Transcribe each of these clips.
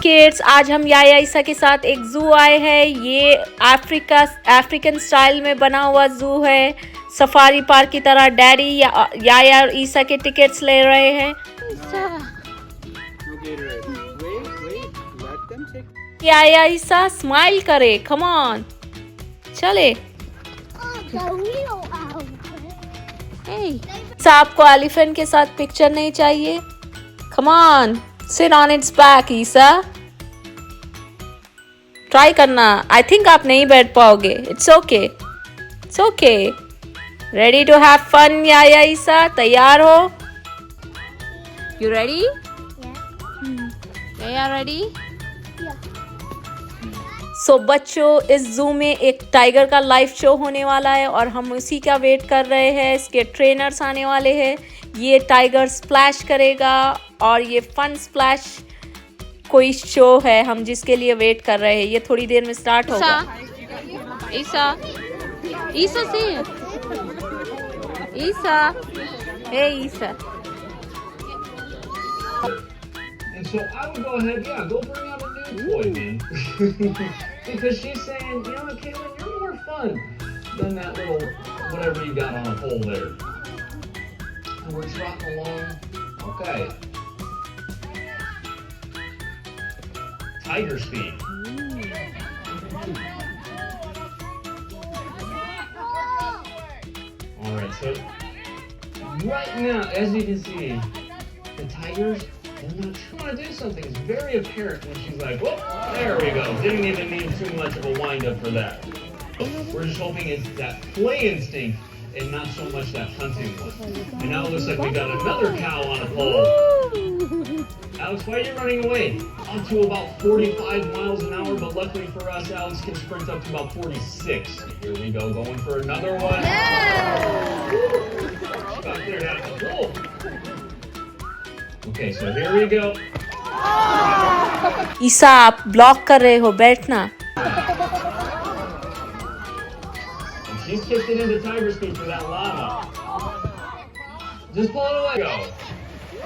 Kids, आज हम याया ईसा के साथ एक जू आए हैं। ये अफ्रीकन स्टाइल में बना हुआ जू है, सफारी पार्क की तरह। डैडी याया और ईसा के टिकट्स ले रहे हैं। याया ईसा स्माइल करे, कम ऑन, चले। आपको एलिफेंट के साथ पिक्चर नहीं चाहिए? Come on, sit on its back Isa. Try करना, आई थिंक आप नहीं बैठ पाओगे। It's okay, it's okay. Ready to have fun Yaya Isa? तैयार हो? You ready? Yaya ready? So बच्चों, इस जू में एक टाइगर का लाइव शो होने वाला है और हम उसी का वेट कर रहे हैं। इसके ट्रेनर्स आने वाले हैं। ये टाइगर स्प्लैश करेगा और ये फन स्प्लैश कोई शो है हम जिसके लिए वेट कर रहे हैं। ये थोड़ी देर में स्टार्ट होगा। ईसा, ईसा से ईसा, हे ईसा। And so I would go ahead, go bring out a new toy, man. Because she's saying, Caitlin, you're more fun than that little whatever you got on a pole there. And we're trotting along. Okay. Tiger speed. All right, so right now, as you can see, the tigers, they're not trying to do something. It's very apparent when she's like, whoop, there we go. Didn't even need too much of a wind-up for that. We're just hoping it's that play instinct and not so much that hunting one. And now it looks like we got another cow on a pole. Alex, why are you running away? Up to about 45 miles an hour, but luckily for us, Alex can sprint up to about 46. Here we go, going for another one. Got cleared out the pole. Okay, so here we go. ईसा, आप block कर रहे हो, बैठना। And she's kicked it into tiger speed for that lava. Just pull it away. Go.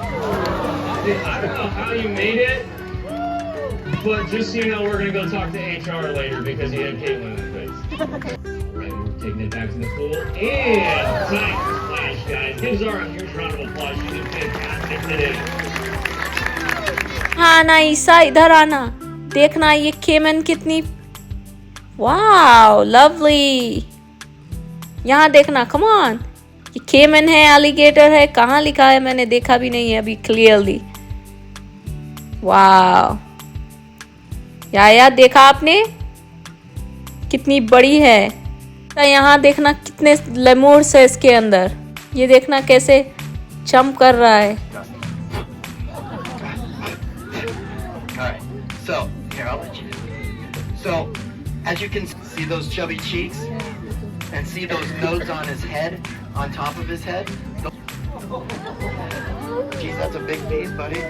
I don't know how you made it, but just so you know, we're going to go talk to HR later because you had Caitlin in the face. Right, we're taking it back to the pool. And tiger splash, guys. Give Zara a huge round of applause. She did fantastic today. हाँ ना ईसा, इधर आना, देखना ये केमन कितनी, wow lovely. यहाँ देखना, कम ऑन। ये केमन है, एलिगेटर है, कहाँ लिखा है मैंने देखा भी नहीं है अभी क्लियरली। वाओ, याया देखा आपने कितनी बड़ी है? तो यहाँ देखना कितने लेमूर्स है इसके अंदर। ये देखना कैसे जंप कर रहा है। Alright, so, here, I'll let you. So, as you can see those chubby cheeks and see those nodes on his head, on top of his head. Geez, that's a big piece, buddy.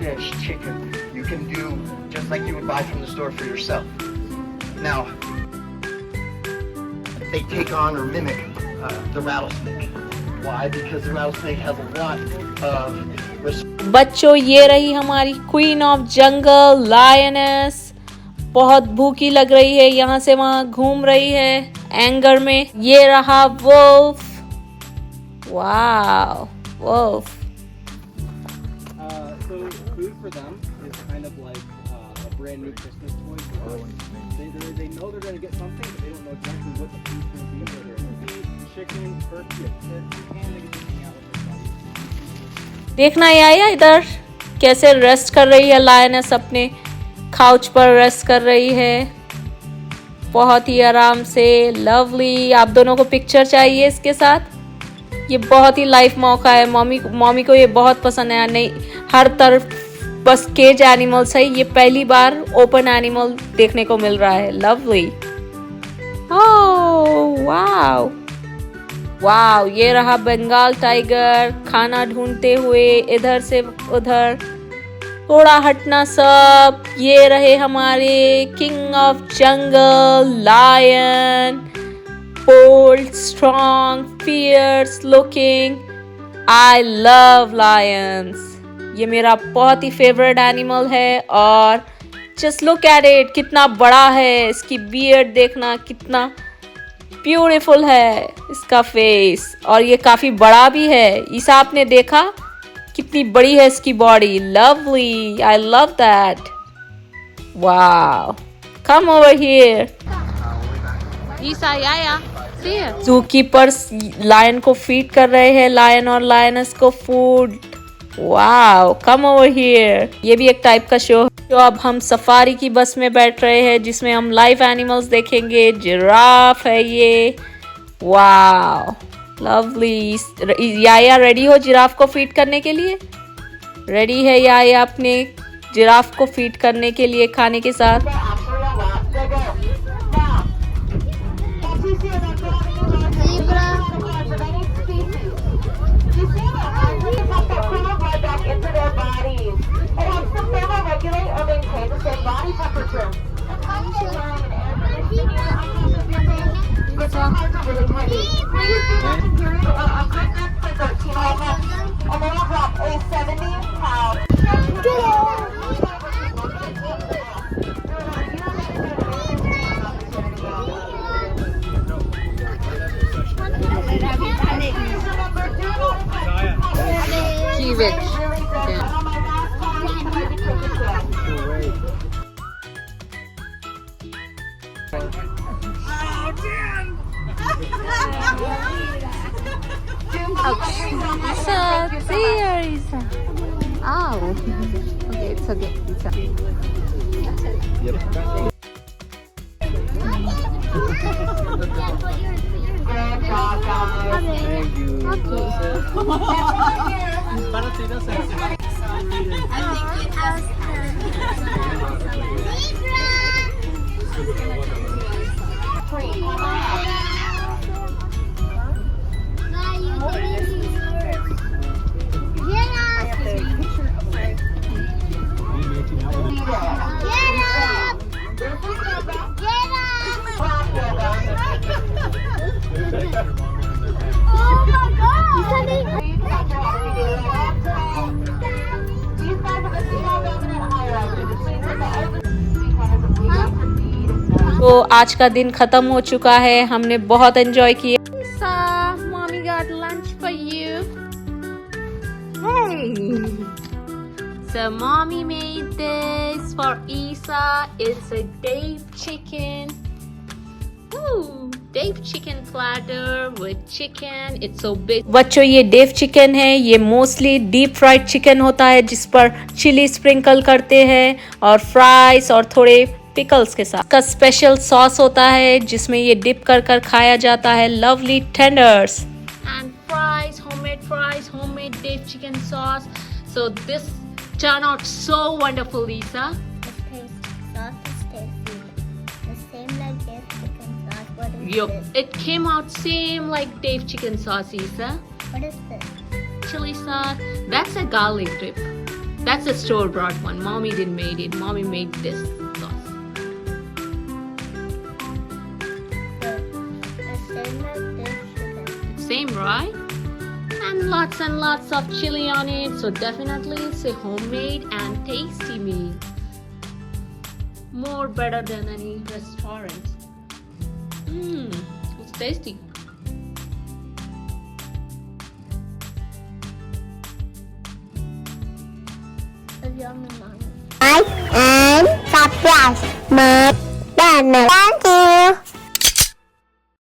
Fish, chicken, you can do just like you would buy from the store for yourself. Now, they take on or mimic the rattlesnake. Why? Because the rattlesnake has a lot of बच्चों, ये रही हमारी queen of jungle lioness. बहुत भूखी लग रही है, यहाँ से वहाँ घूम रही है एंगर में। ये रहा wolf. Wow, wolf. So food for them is kind of like a brand new Christmas toy. They know they're going to get something, but they don't know exactly what the food's going to be. Whether it's going to be chicken, turkey, a pig, and they get to hang out with their buddies. देखना याया इधर कैसे rest कर रही है lioness, अपने couch पर rest कर रही है बहुत ही आराम से। लवली। आप दोनों को पिक्चर चाहिए इसके साथ? ये बहुत ही लाइफ मौका है। मम्मी को ये बहुत पसंद है। नहीं, हर तरफ बस केज एनिमल्स है। ये पहली बार ओपन एनिमल देखने को मिल रहा है। लवली। Oh wow, wow. ये रहा बंगाल टाइगर खाना ढूंढते हुए इधर से उधर। थोड़ा हटना सब। ये रहे हमारे king of jungle lion, bold, strong, fierce looking. I love lions. ये मेरा बहुत ही फेवरेट एनिमल है और जस्ट लुक एट इट, कितना बड़ा है, इसकी बियर्ड देखना कितना ब्यूटीफुल है इसका फेस, और ये काफी बड़ा भी है। ईसा आपने देखा कितनी बड़ी है इसकी body, lovely, I love that, wow, come over here. Isa Yaya, zoo keepers lion को फीड कर रहे हैं, लायन और लायनस को food, wow, come over here. ये भी एक टाइप का शो है। तो अब हम सफारी की बस में बैठ रहे हैं जिसमें हम लाइव एनिमल्स देखेंगे। जिराफ है ये, वाओ, लवली। याया रेडी हो जिराफ को फीड करने के लिए? रेडी है याया अपने जिराफ को फीड करने के लिए खाने के साथ? तो आज का दिन खत्म हो चुका है, हमने बहुत एंजॉय किया। Mommy got lunch for you. Hey. So mommy made this for Isa. It's a Dave chicken. Ooh, Dave chicken platter with chicken. It's so big. बच्चों ये डेव चिकन है, ये मोस्टली डीप फ्राइड चिकन होता है जिस पर chilli sprinkle करते हैं और फ्राइज और थोड़े पिकल्स के साथ। का स्पेशल सॉस होता है जिसमें ये डिप कर कर खाया जाता है, lovely tenders and fries, homemade Dave chicken sauce. So this turned out so wonderful, Lisa. Sauce is tasty. The same like Dave chicken sauce. What is Yup, this? it came out same like Dave chicken sauce, Lisa. What is this? Chili sauce. That's a garlic dip. That's a store-bought one. Mommy didn't make it. Mommy made this sauce. The same like Dave chicken. Same, right? And lots of chili on it. So definitely it's a homemade and tasty meal. More better than any restaurant. It's tasty. It's yummy, mommy. Like and subscribe. Thank you.